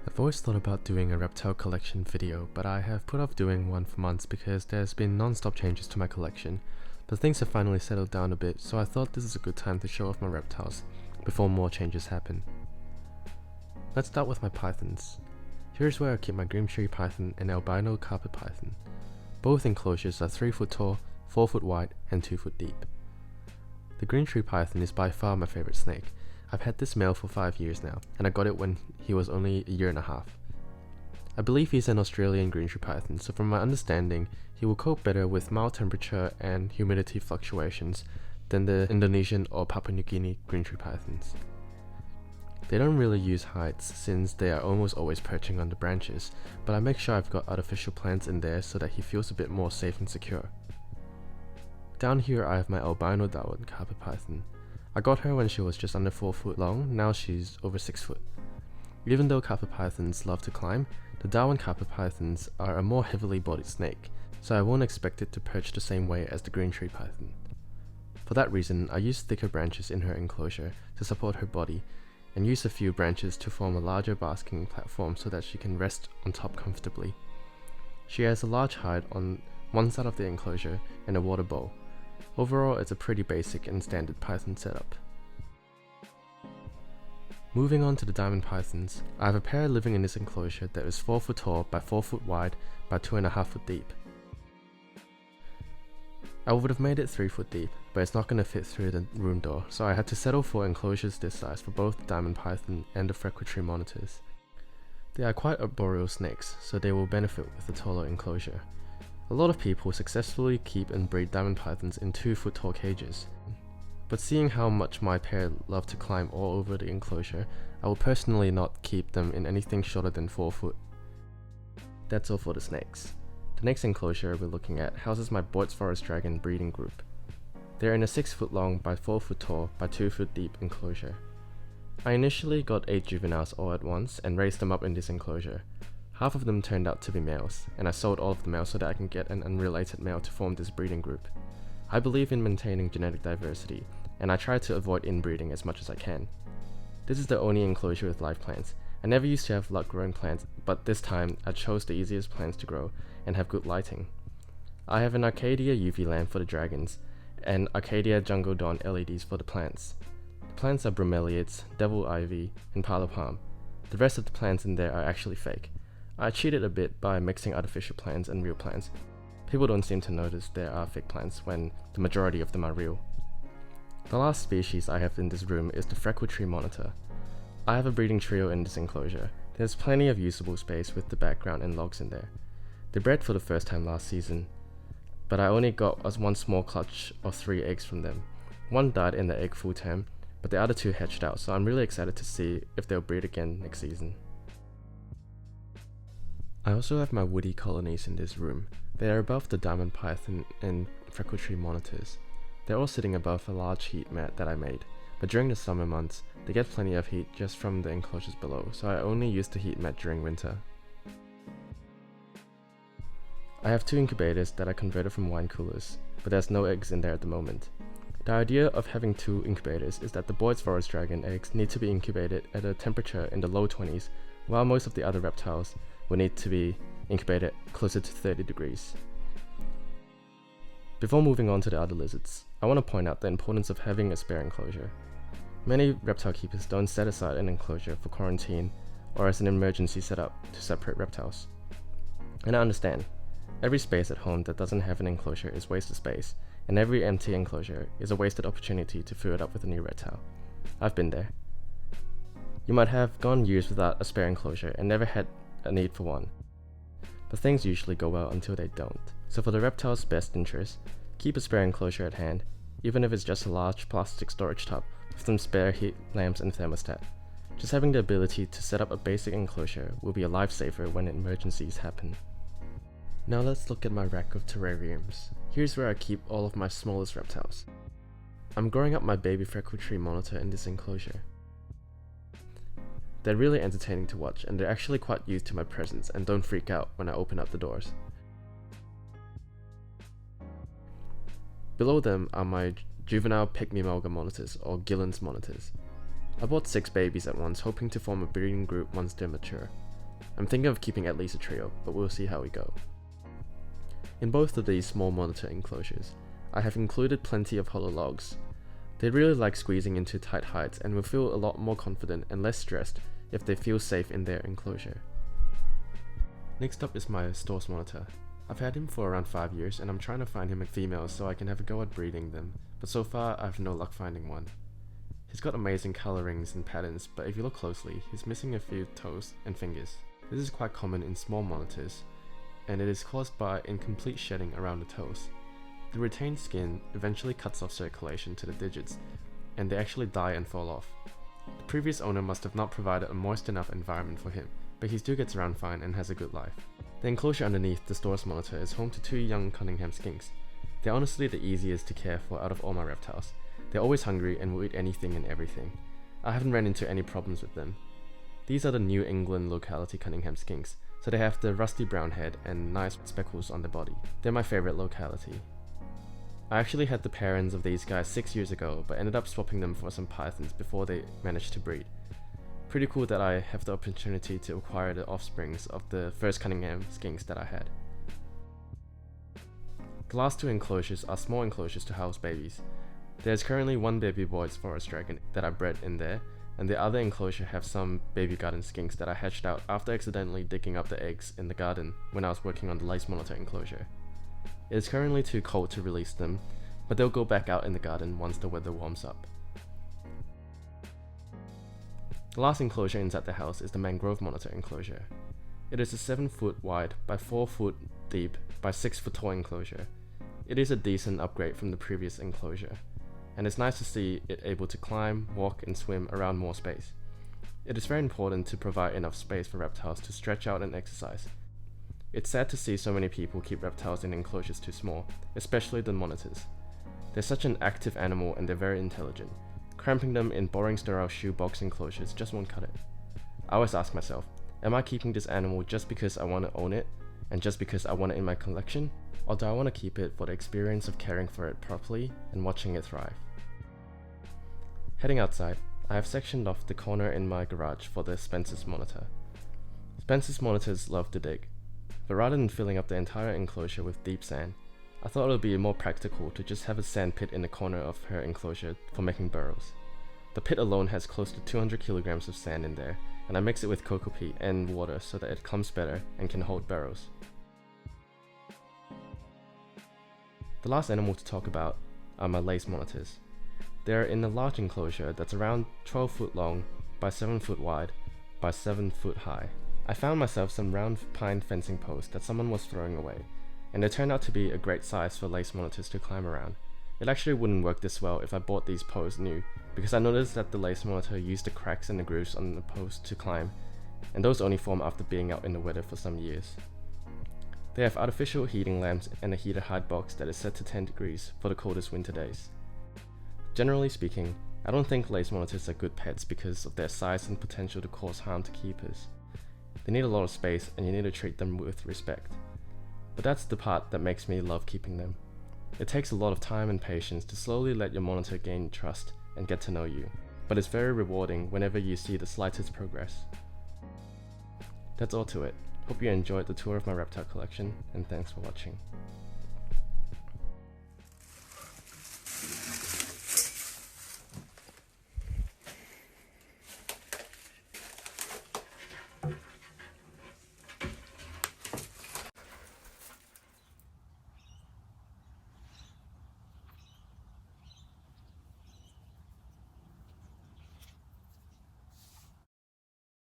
I've always thought about doing a reptile collection video, but I have put off doing one for months because there's been non-stop changes to my collection, but things have finally settled down a bit, so I thought this is a good time to show off my reptiles before more changes happen. Let's start with my pythons. Here's where I keep my green tree python and albino carpet python. Both enclosures are 3 foot tall, 4 foot wide, and 2 foot deep. The green tree python is by far my favorite snake. I've had this male for 5 years now, and I got it when he was only a year and a half. I believe he's an Australian green tree python, so from my understanding, he will cope better with mild temperature and humidity fluctuations than the Indonesian or Papua New Guinea green tree pythons. They don't really use heights since they are almost always perching on the branches, but I make sure I've got artificial plants in there so that he feels a bit more safe and secure. Down here I have my albino Darwin carpet python. I got her when she was just under 4 foot long, now she's over 6 foot. Even though carpet pythons love to climb, the Darwin carpet pythons are a more heavily bodied snake, so I won't expect it to perch the same way as the green tree python. For that reason, I use thicker branches in her enclosure to support her body, and use a few branches to form a larger basking platform so that she can rest on top comfortably. She has a large hide on one side of the enclosure and a water bowl. Overall, it's a pretty basic and standard python setup. Moving on to the diamond pythons, I have a pair living in this enclosure that is 4 foot tall by 4 foot wide by 2.5 foot deep. I would have made it 3 foot deep, but it's not going to fit through the room door, so I had to settle for enclosures this size for both the diamond python and the freckle tree monitors. They are quite arboreal snakes, so they will benefit with a taller enclosure. A lot of people successfully keep and breed diamond pythons in 2 foot tall cages, but seeing how much my pair love to climb all over the enclosure, I will personally not keep them in anything shorter than 4 foot. That's all for the snakes. The next enclosure we're looking at houses my Boyz forest dragon breeding group. They're in a 6 foot long by 4 foot tall by 2 foot deep enclosure. I initially got 8 juveniles all at once and raised them up in this enclosure. Half of them turned out to be males, and I sold all of the males so that I can get an unrelated male to form this breeding group. I believe in maintaining genetic diversity, and I try to avoid inbreeding as much as I can. This is the only enclosure with live plants. I never used to have luck growing plants, but this time I chose the easiest plants to grow and have good lighting. I have an Arcadia UV lamp for the dragons, and Arcadia Jungle Dawn LEDs for the plants. The plants are bromeliads, devil ivy, and parlor palm. The rest of the plants in there are actually fake. I cheated a bit by mixing artificial plants and real plants. People don't seem to notice there are fake plants when the majority of them are real. The last species I have in this room is the freckle tree monitor. I have a breeding trio in this enclosure. There's plenty of usable space with the background and logs in there. They bred for the first time last season, but I only got one small clutch of 3 eggs from them. One died in the egg full term, but the other 2 hatched out, so I'm really excited to see if they'll breed again next season. I also have my woody colonies in this room. They are above the diamond python and freckle tree monitors. They're all sitting above a large heat mat that I made, but during the summer months, they get plenty of heat just from the enclosures below, so I only use the heat mat during winter. I have 2 incubators that I converted from wine coolers, but there's no eggs in there at the moment. The idea of having 2 incubators is that the Boyz forest dragon eggs need to be incubated at a temperature in the low 20s, while most of the other reptiles will need to be incubated closer to 30 degrees. Before moving on to the other lizards, I want to point out the importance of having a spare enclosure. Many reptile keepers don't set aside an enclosure for quarantine or as an emergency setup to separate reptiles. And I understand, every space at home that doesn't have an enclosure is wasted space, and every empty enclosure is a wasted opportunity to fill it up with a new reptile. I've been there. You might have gone years without a spare enclosure and never had a need for one, but things usually go well until they don't. So for the reptile's best interest, keep a spare enclosure at hand, even if it's just a large plastic storage tub with some spare heat lamps and thermostat. Just having the ability to set up a basic enclosure will be a lifesaver when emergencies happen. Now let's look at my rack of terrariums. Here's where I keep all of my smallest reptiles. I'm growing up my baby freckle tree monitor in this enclosure. They're really entertaining to watch, and they're actually quite used to my presence and don't freak out when I open up the doors. Below them are my juvenile pygmy monitors, or Gillen's monitors. I bought 6 babies at once, hoping to form a breeding group once they're mature. I'm thinking of keeping at least a trio, but we'll see how we go. In both of these small monitor enclosures, I have included plenty of hollow logs. They really like squeezing into tight heights and will feel a lot more confident and less stressed if they feel safe in their enclosure. Next up is my Storks monitor. I've had him for around 5 years and I'm trying to find him a female so I can have a go at breeding them, but so far I have no luck finding one. He's got amazing colorings and patterns, but if you look closely, he's missing a few toes and fingers. This is quite common in small monitors, and it is caused by incomplete shedding around the toes. The retained skin eventually cuts off circulation to the digits, and they actually die and fall off. The previous owner must have not provided a moist enough environment for him, but he still gets around fine and has a good life. The enclosure underneath the Storks monitor is home to 2 young Cunningham skinks. They're honestly the easiest to care for out of all my reptiles. They're always hungry and will eat anything and everything. I haven't ran into any problems with them. These are the New England locality Cunningham skinks, so they have the rusty brown head and nice speckles on their body. They're my favorite locality. I actually had the parents of these guys 6 years ago, but ended up swapping them for some pythons before they managed to breed. Pretty cool that I have the opportunity to acquire the offsprings of the first Cunningham skinks that I had. The last 2 enclosures are small enclosures to house babies. There's currently 1 baby Boyz forest dragon that I bred in there, and the other enclosure have some baby garden skinks that I hatched out after accidentally digging up the eggs in the garden when I was working on the lace monitor enclosure. It is currently too cold to release them, but they'll go back out in the garden once the weather warms up. The last enclosure inside the house is the Mangrove monitor enclosure. It is a 7 foot wide by 4 foot deep by 6 foot tall enclosure. It is a decent upgrade from the previous enclosure, and it's nice to see it able to climb, walk and swim around more space. It is very important to provide enough space for reptiles to stretch out and exercise. It's sad to see so many people keep reptiles in enclosures too small, especially the monitors. They're such an active animal and they're very intelligent. Cramping them in boring sterile shoebox enclosures just won't cut it. I always ask myself, am I keeping this animal just because I want to own it and just because I want it in my collection? Or do I want to keep it for the experience of caring for it properly and watching it thrive? Heading outside, I have sectioned off the corner in my garage for the Spencer's monitor. Spencer's monitors love to dig, but rather than filling up the entire enclosure with deep sand, I thought it would be more practical to just have a sand pit in the corner of her enclosure for making burrows. The pit alone has close to 200 kilograms of sand in there, and I mix it with cocoa peat and water so that it clumps better and can hold burrows. The last animal to talk about are my lace monitors. They are in a large enclosure that's around 12 foot long by 7 foot wide by 7 foot high. I found myself some round pine fencing posts that someone was throwing away, and they turned out to be a great size for lace monitors to climb around. It actually wouldn't work this well if I bought these posts new, because I noticed that the lace monitor used the cracks and the grooves on the post to climb, and those only form after being out in the weather for some years. They have artificial heating lamps and a heated hide box that is set to 10 degrees for the coldest winter days. Generally speaking, I don't think lace monitors are good pets because of their size and potential to cause harm to keepers. They need a lot of space and you need to treat them with respect. But that's the part that makes me love keeping them. It takes a lot of time and patience to slowly let your monitor gain trust and get to know you, but it's very rewarding whenever you see the slightest progress. That's all to it. Hope you enjoyed the tour of my reptile collection, and thanks for watching.